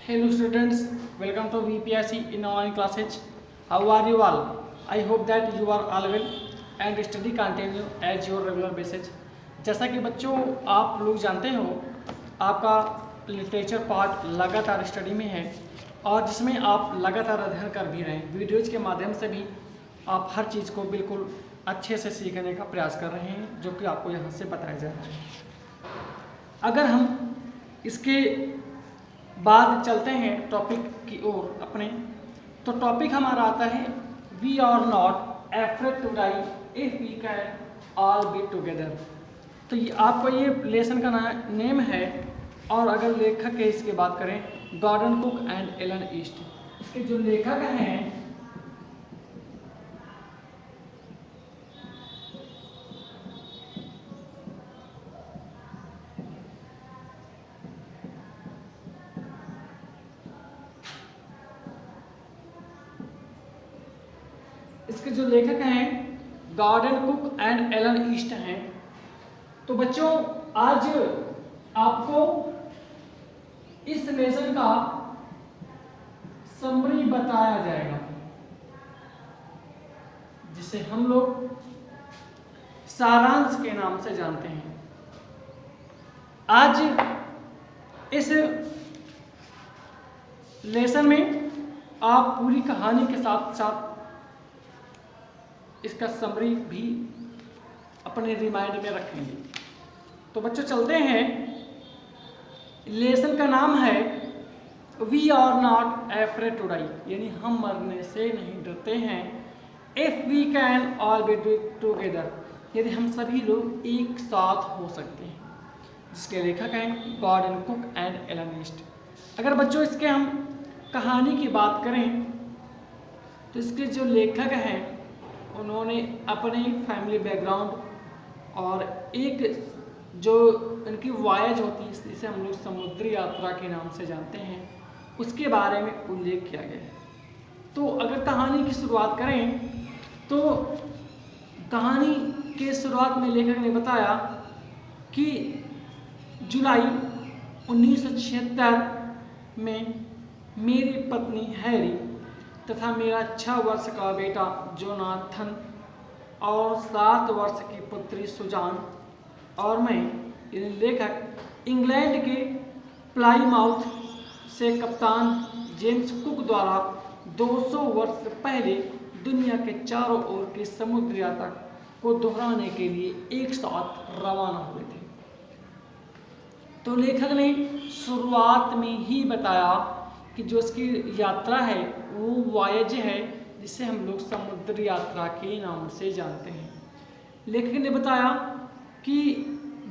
Hello students, welcome to VPSC in online classes. How are you all? I hope that you are all well and study continue as your regular basis. जैसा कि बच्चों आप लोग जानते हो, आपका literature part लगातार study में है और जिसमें आप लगातार अध्ययन कर भी रहे हैं। वीडियोज़ के माध्यम से भी आप हर चीज़ को बिल्कुल अच्छे से सीखने का प्रयास कर रहे हैं, जो कि आपको यहाँ से बताया जा रहा है। अगर हम इसके बाद चलते हैं टॉपिक की ओर अपने, तो टॉपिक हमारा आता है we are not afraid to die if we can all be together. तो ये आपको ये लेसन का नेम है और अगर लेखक के इसकी बात करें Gordon Cook and Alan East. इसके जो लेखक हैं Gordon Cook and Alan East हैं। तो बच्चों आज आपको इस लेसन का समरी बताया जाएगा, जिसे हम लोग सारांश के नाम से जानते हैं। आज इस लेसन में आप पूरी कहानी के साथ साथ इसका समरी भी अपने रिमाइंड में रखेंगे। तो बच्चों चलते हैं, लेसन का नाम है we are not afraid to die, यानी हम मरने से नहीं डरते हैं। If we can all be together, यदि हम सभी लोग एक साथ हो सकते हैं। जिसके लेखक हैं Gordon Cook and Alan East. अगर बच्चों इसके हम कहानी की बात करें तो इसके जो लेखक हैं उन्होंने अपने फैमिली बैकग्राउंड और एक जो उनकी वॉयज होती है, जिसे हम लोग समुद्री यात्रा के नाम से जानते हैं, उसके बारे में उल्लेख किया गया है। तो अगर कहानी की शुरुआत करें तो कहानी के शुरुआत में लेखक ने बताया कि जुलाई 1976 में मेरी पत्नी हैरी तथा मेरा 6 वर्ष का बेटा जोनाथन और 7 वर्ष की पुत्री सुजान और मैं, लेखक इंग्लैंड के प्लाईमाउथ से कप्तान जेम्स कुक द्वारा 200 वर्ष पहले दुनिया के चारों ओर की समुद्र यात्रा को दोहराने के लिए एक साथ रवाना हुए थे। तो लेखक ने शुरुआत में ही बताया कि जो इसकी यात्रा है वो वॉयज है, जिसे हम लोग समुद्री यात्रा के नाम से जानते हैं। लेखक ने बताया कि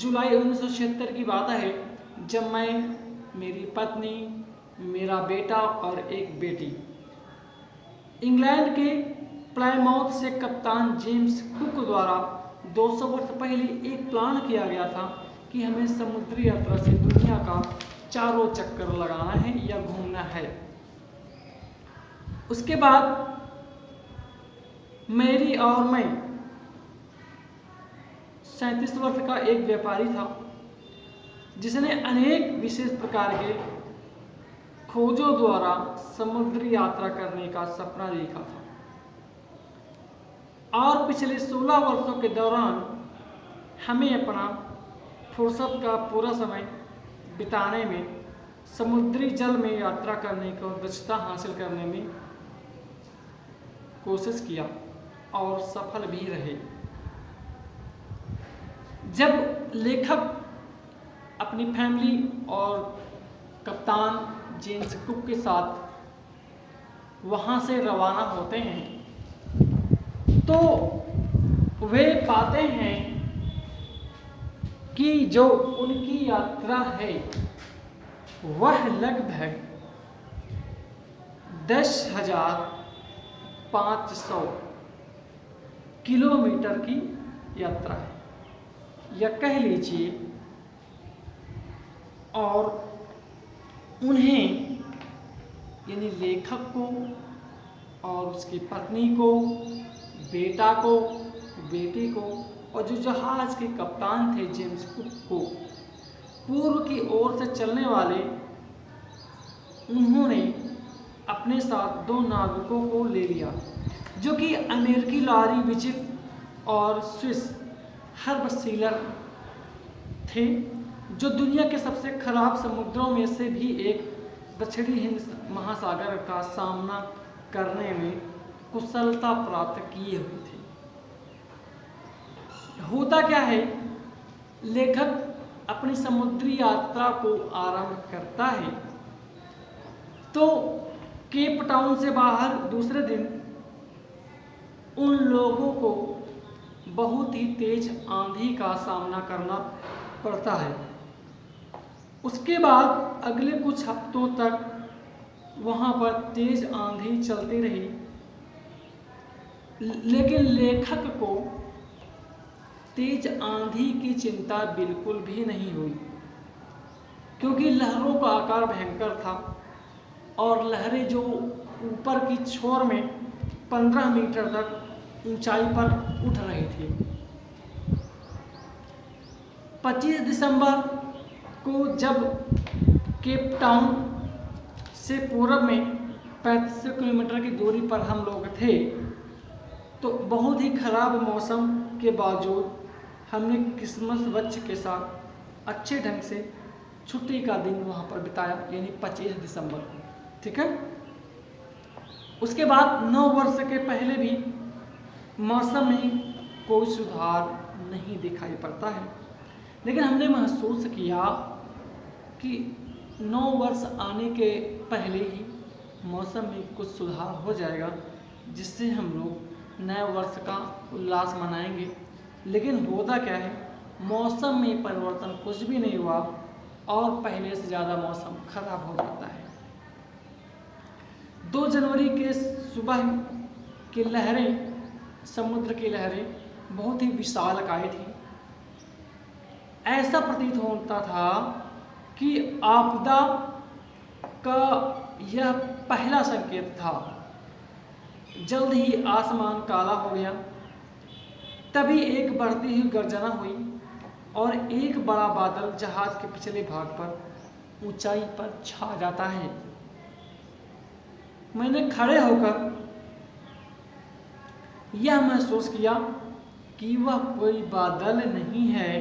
जुलाई 1976 की बात है, जब मैं, मेरी पत्नी, मेरा बेटा और एक बेटी इंग्लैंड के प्लाईमाउथ से कप्तान जेम्स कुक द्वारा 200 वर्ष पहले एक प्लान किया गया था कि हमें समुद्री यात्रा से दुनिया का चारों चक्कर लगाना है या घूमना है। उसके बाद मेरी और मैं 37 वर्ष का एक व्यापारी था, जिसने अनेक विशेष प्रकार के खोजों द्वारा समुद्री यात्रा करने का सपना देखा था और पिछले 16 वर्षों के दौरान हमें अपना फुर्सत का पूरा समय बिताने में समुद्री जल में यात्रा करने को दक्षता हासिल करने में कोशिश किया और सफल भी रहे। जब लेखक अपनी फैमिली और कप्तान जेम्स कुक के साथ वहाँ से रवाना होते हैं तो वे पाते हैं कि जो उनकी यात्रा है वह लगभग 10,500 किलोमीटर की यात्रा है, या कह लीजिए। और उन्हें, यानी लेखक को और उसकी पत्नी को, बेटा को, बेटी को और जो जहाज के कप्तान थे जेम्स कुक को पूर्व की ओर से चलने वाले उन्होंने अपने साथ 2 नाविकों को ले लिया, जो कि अमेरिकी लॉरी विजिट और स्विस हर्ब सीलर थे, जो दुनिया के सबसे खराब समुद्रों में से भी एक दक्षिणी हिंद महासागर का सामना करने में कुशलता प्राप्त किए हुए थे। होता क्या है, लेखक अपनी समुद्री यात्रा को आरंभ करता है तो केप टाउन से बाहर दूसरे दिन उन लोगों को बहुत ही तेज आंधी का सामना करना पड़ता है। उसके बाद अगले कुछ हफ्तों तक वहाँ पर तेज आंधी चलती रही, लेकिन लेखक को तेज आंधी की चिंता बिल्कुल भी नहीं हुई, क्योंकि लहरों का आकार भयंकर था और लहरें जो ऊपर की छोर में 15 मीटर तक ऊंचाई पर उठ रही थी। 25 दिसंबर को जब केप टाउन से पूर्व में 35 किलोमीटर की दूरी पर हम लोग थे, तो बहुत ही खराब मौसम के बावजूद हमने क्रिसमस बच्चे के साथ अच्छे ढंग से छुट्टी का दिन वहाँ पर बिताया, यानी 25 दिसंबर को। ठीक है। उसके बाद 9 वर्ष के पहले भी मौसम में कोई सुधार नहीं दिखाई पड़ता है, लेकिन हमने महसूस किया कि 9 वर्ष आने के पहले ही मौसम में कुछ सुधार हो जाएगा, जिससे हम लोग नए वर्ष का उल्लास मनाएंगे। लेकिन होता क्या है, मौसम में परिवर्तन कुछ भी नहीं हुआ और पहले से ज़्यादा मौसम खराब हो जाता है। 2 जनवरी के सुबह की लहरें, समुद्र की लहरें बहुत ही विशालकाय थी। ऐसा प्रतीत होता था कि आपदा का यह पहला संकेत था। जल्द ही आसमान काला हो गया, तभी एक बढ़ती हुई गर्जना हुई और एक बड़ा बादल जहाज के पिछले भाग पर ऊंचाई पर छा जाता है। मैंने खड़े होकर यह महसूस किया कि वह कोई बादल नहीं है,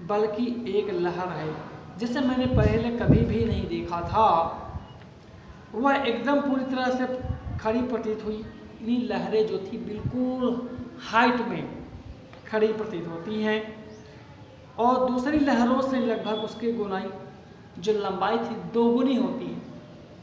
बल्कि एक लहर है, जिसे मैंने पहले कभी भी नहीं देखा था। वह एकदम पूरी तरह से खड़ी प्रतीत हुई। इन्हीं लहरें जो थी बिल्कुल हाइट में खड़ी प्रतीत होती हैं और दूसरी लहरों से लगभग उसकी गुनाई जो लंबाई थी 2 गुनी होती है,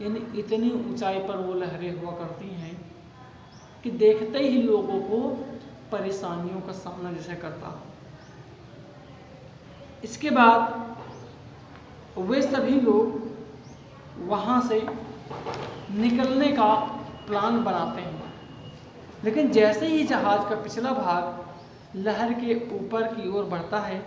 यानी इतनी ऊंचाई पर वो लहरें हुआ करती हैं कि देखते ही लोगों को परेशानियों का सामना जैसे करता। इसके बाद वे सभी लोग वहाँ से निकलने का प्लान बनाते हैं, लेकिन जैसे ही जहाज का पिछला भाग लहर के ऊपर की ओर बढ़ता है,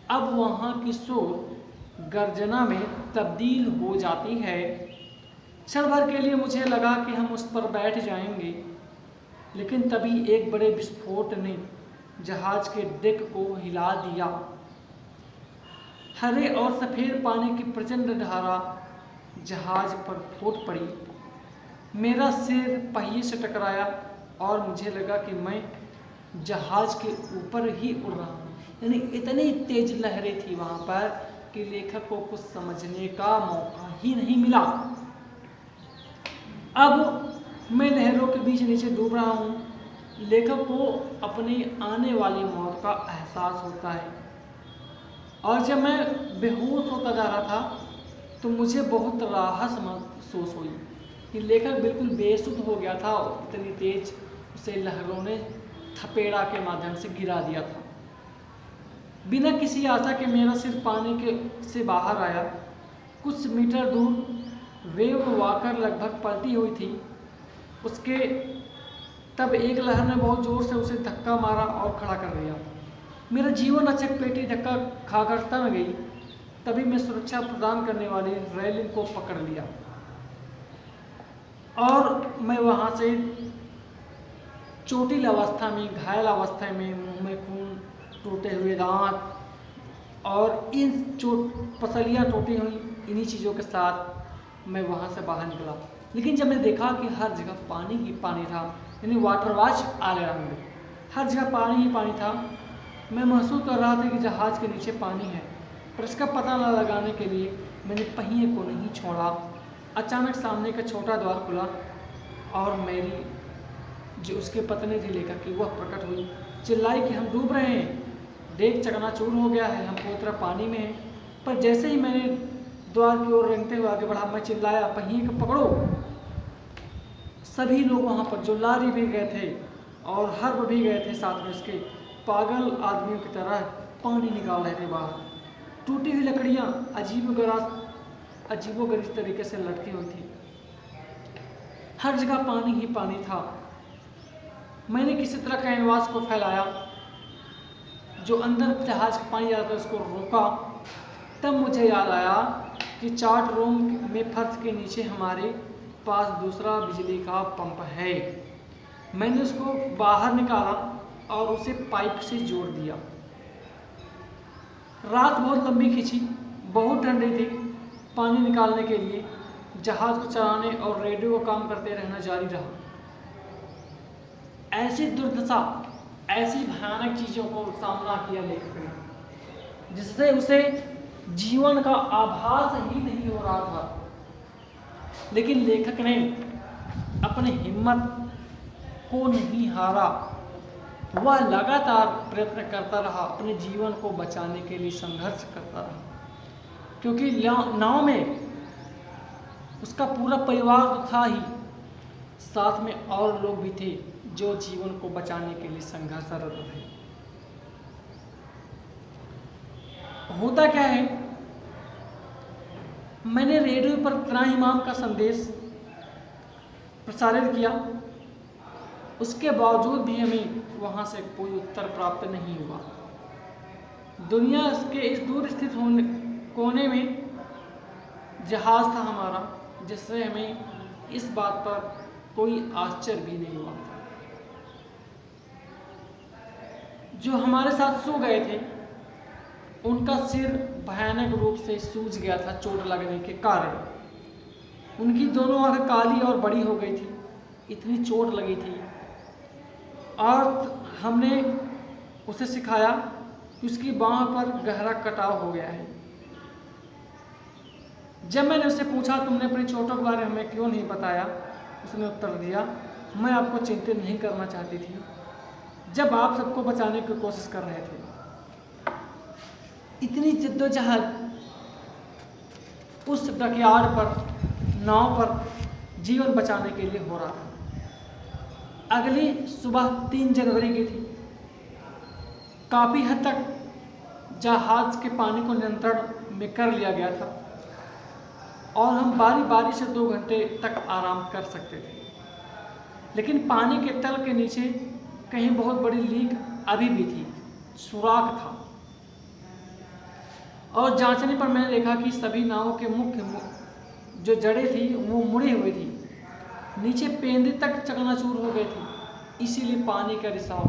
अब वहाँ की शोर गर्जना में तब्दील हो जाती है। क्षण भर के लिए मुझे लगा कि हम उस पर बैठ जाएंगे, लेकिन तभी एक बड़े विस्फोट ने जहाज के डेक को हिला दिया। हरे और सफ़ेद पानी की प्रचंड धारा जहाज पर फूट पड़ी। मेरा सिर पहिए से टकराया और मुझे लगा कि मैं जहाज के ऊपर ही उड़ रहा हूँ। यानी इतनी तेज लहरें थी वहाँ पर कि लेखक को कुछ समझने का मौका ही नहीं मिला। अब मैं लहरों के बीच नीचे डूब रहा हूँ। लेखक को अपनी आने वाली मौत का एहसास होता है और जब मैं बेहोश होता जा रहा था तो मुझे बहुत राहत महसूस हुई कि लेखक बिल्कुल बेसुध हो गया था। इतनी तेज उसे लहरों ने थपेड़ा के माध्यम से गिरा दिया था। बिना किसी आशा के मेरा सिर पानी के से बाहर आया। कुछ मीटर दूर वेव वाकर लगभग पलटी हुई थी। उसके तब एक लहर ने बहुत जोर से उसे धक्का मारा और खड़ा कर दिया। मेरा जीवन अचक पेटी धक्का खाकर तन गई। तभी मैं सुरक्षा प्रदान करने वाली रेलिंग को पकड़ लिया और मैं वहाँ से चोटिल अवस्था में, घायल अवस्था में, मुंह में खून, टूटे हुए दांत और इन पसलियाँ टूटी हुई इन्हीं चीज़ों के साथ मैं वहाँ से बाहर निकला, लेकिन जब मैंने देखा कि हर जगह पानी ही पानी था, यानी वाटर वॉच ऑल अराउंड, हर जगह पानी ही पानी था, मैं महसूस कर रहा था कि जहाज़ के नीचे पानी है, पर इसका पता न लगाने के लिए मैंने पहिए को नहीं छोड़ा। अचानक सामने का छोटा द्वार खुला और मेरी जो उसकी पत्नी थी लेकर कि वह प्रकट हुई, चिल्लाई कि हम डूब रहे हैं, डेक चकनाचूर हो गया है, हम पूरी तरह पानी में हैं। पर जैसे ही मैंने द्वार की ओर रेंगते हुए आगे बढ़ा, मैं चिल्लाया पहिए को पकड़ो। सभी लोग वहाँ पर जो लारी भी गए थे और हर्ब भी गए थे साथ में उसके, पागल आदमियों की तरह पानी निकाल रहे थे बाहर। टूटी हुई लकड़ियाँ अजीबोगरीब तरीके से लटकी हुई थी, हर जगह पानी ही पानी था। मैंने किसी तरह कैनवास को फैलाया, जो अंदर जहाज का पानी जा रहा था उसको रोका। तब मुझे याद आया कि चार्ट रूम में फर्श के नीचे हमारे पास दूसरा बिजली का पंप है। मैंने उसको बाहर निकाला और उसे पाइप से जोड़ दिया। रात बहुत लंबी खिंची, बहुत ठंडी थी। पानी निकालने के लिए जहाज को चलाने और रेडियो को काम करते रहना जारी रहा। ऐसी दुर्दशा, ऐसी भयानक चीज़ों को सामना किया लेखक ने, जिससे उसे जीवन का आभास ही नहीं हो रहा था। लेकिन लेखक ने अपनी हिम्मत को नहीं हारा, वह लगातार प्रयत्न करता रहा, अपने जीवन को बचाने के लिए संघर्ष करता रहा, क्योंकि नाव में उसका पूरा परिवार तो था ही, साथ में और लोग भी थे जो जीवन को बचाने के लिए संघर्षरत थे। होता क्या है, मैंने रेडियो पर त्राहिमाम का संदेश प्रसारित किया, उसके बावजूद भी हमें वहाँ से कोई उत्तर प्राप्त नहीं हुआ। दुनिया के इस दूर स्थित कोने में जहाज़ था हमारा, जिससे हमें इस बात पर कोई आश्चर्य भी नहीं हुआ। जो हमारे साथ सो गए थे उनका सिर भयानक रूप से सूज गया था चोट लगने के कारण। उनकी दोनों आंखें काली और बड़ी हो गई थी, इतनी चोट लगी थी। और हमने उसे सिखाया कि उसकी बाँह पर गहरा कटाव हो गया है। जब मैंने उससे पूछा तुमने अपनी चोटों के बारे में हमें क्यों नहीं बताया, उसने उत्तर दिया, मैं आपको चिंतित नहीं करना चाहती थी जब आप सबको बचाने की कोशिश कर रहे थे। इतनी जिद्दोजहद उस डकयार्ड पर, नाव पर जीवन बचाने के लिए हो रहा था। अगली सुबह 3 जनवरी की थी। काफ़ी हद तक जहाज के पानी को नियंत्रण में कर लिया गया था और हम बारी बारी से 2 घंटे तक आराम कर सकते थे। लेकिन पानी के तल के नीचे कहीं बहुत बड़ी लीक अभी भी थी, सुराख था। और जांचने पर मैंने देखा कि सभी नावों के मुख्य जो जड़ें थी वो मुड़ी हुई थी, नीचे पेंदे तक चकनाचूर हो गए थे। इसीलिए पानी का रिसाव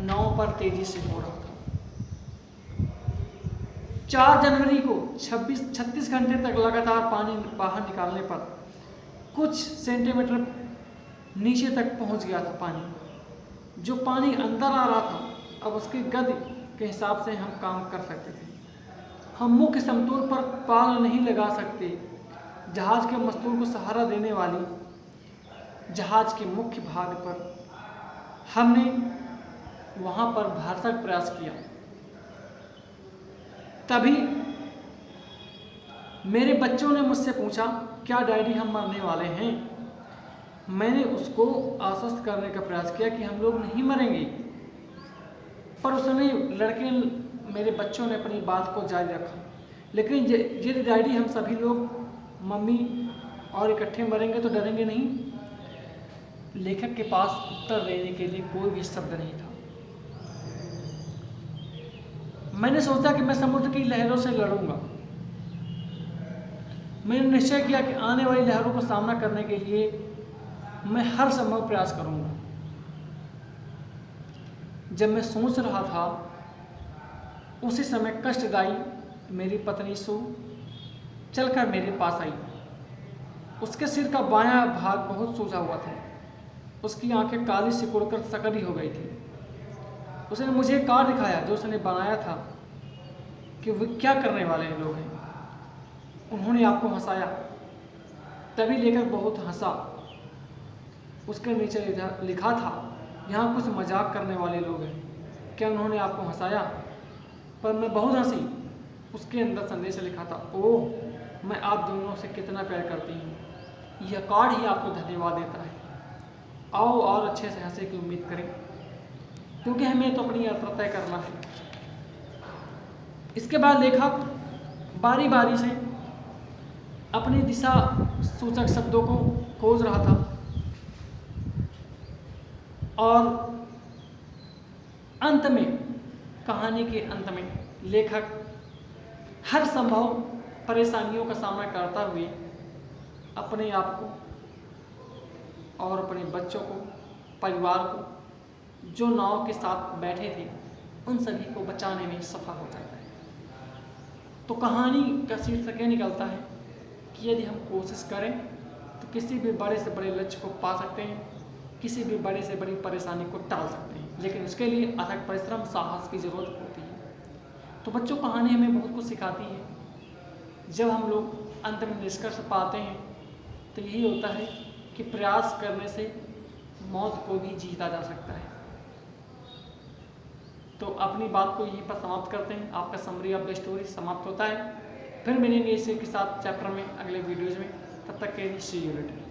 नाव पर तेजी से हो रहा था। 4 जनवरी को 36 घंटे तक लगातार पानी बाहर निकालने पर कुछ सेंटीमीटर नीचे तक पहुंच गया था पानी। जो पानी अंदर आ रहा था, अब उसकी गति के हिसाब से हम काम कर सकते थे। हम मुख्य समतूल पर पाल नहीं लगा सकते। जहाज के मस्तूल को सहारा देने वाली जहाज के मुख्य भाग पर हमने वहाँ पर भरसक प्रयास किया। तभी मेरे बच्चों ने मुझसे पूछा, क्या डैडी हम मरने वाले हैं? मैंने उसको आश्वस्त करने का प्रयास किया कि हम लोग नहीं मरेंगे, पर उसने मेरे बच्चों ने अपनी बात को जारी रखा। लेकिन ये डैडी हम सभी लोग मम्मी और इकट्ठे मरेंगे तो डरेंगे नहीं। लेखक के पास उत्तर देने के लिए कोई भी शब्द नहीं था। मैंने सोचा कि मैं समुद्र की लहरों से लड़ूंगा। मैंने निश्चय किया कि आने वाली लहरों का सामना करने के लिए मैं हर संभव प्रयास करूंगा। जब मैं सोच रहा था उसी समय कष्टदायी मेरी पत्नी सू चलकर मेरे पास आई। उसके सिर का बायां भाग बहुत सूजा हुआ था। उसकी आंखें काली सिकुड़कर सकरी हो गई थी। उसने मुझे एक कार्ड दिखाया जो उसने बनाया था कि वो क्या करने वाले लोग हैं। उन्होंने आपको हंसाया, तभी लेकर बहुत हंसा। उसके नीचे लिखा था, यहाँ कुछ मजाक करने वाले लोग हैं। क्या उन्होंने आपको हंसाया? पर मैं बहुत हंसी। उसके अंदर संदेश लिखा था, ओह, मैं आप दोनों से कितना प्यार करती हूँ। यह कार्ड ही आपको धन्यवाद देता है। आओ और अच्छे से हंसे की उम्मीद करें, क्योंकि हमें तो अपनी यात्रा तय करना है। इसके बाद लेखक बारी बारी से अपनी दिशा सूचक शब्दों को खोज रहा था और अंत में, कहानी के अंत में, लेखक हर संभव परेशानियों का सामना करता हुए अपने आप को और अपने बच्चों को, परिवार को, जो नाव के साथ बैठे थे, उन सभी को बचाने में सफल हो जाता है। तो कहानी का शीर्षक यह निकलता है कि यदि हम कोशिश करें तो किसी भी बड़े से बड़े लक्ष्य को पा सकते हैं, किसी भी बड़े से बड़ी परेशानी को टाल सकते हैं, लेकिन उसके लिए अथक परिश्रम, साहस की जरूरत होती है। तो बच्चों, कहानी हमें बहुत कुछ सिखाती है। जब हम लोग अंत में निष्कर्ष पाते हैं तो यही होता है कि प्रयास करने से मौत को भी जीता जा सकता है। तो अपनी बात को यहीं पर समाप्त करते हैं। आपका समरी ऑफ द स्टोरी समाप्त होता है। फिर मिलेंगे इसी के साथ चैप्टर में अगले वीडियोज़ में। तब तक के लिए सी यू लेटर।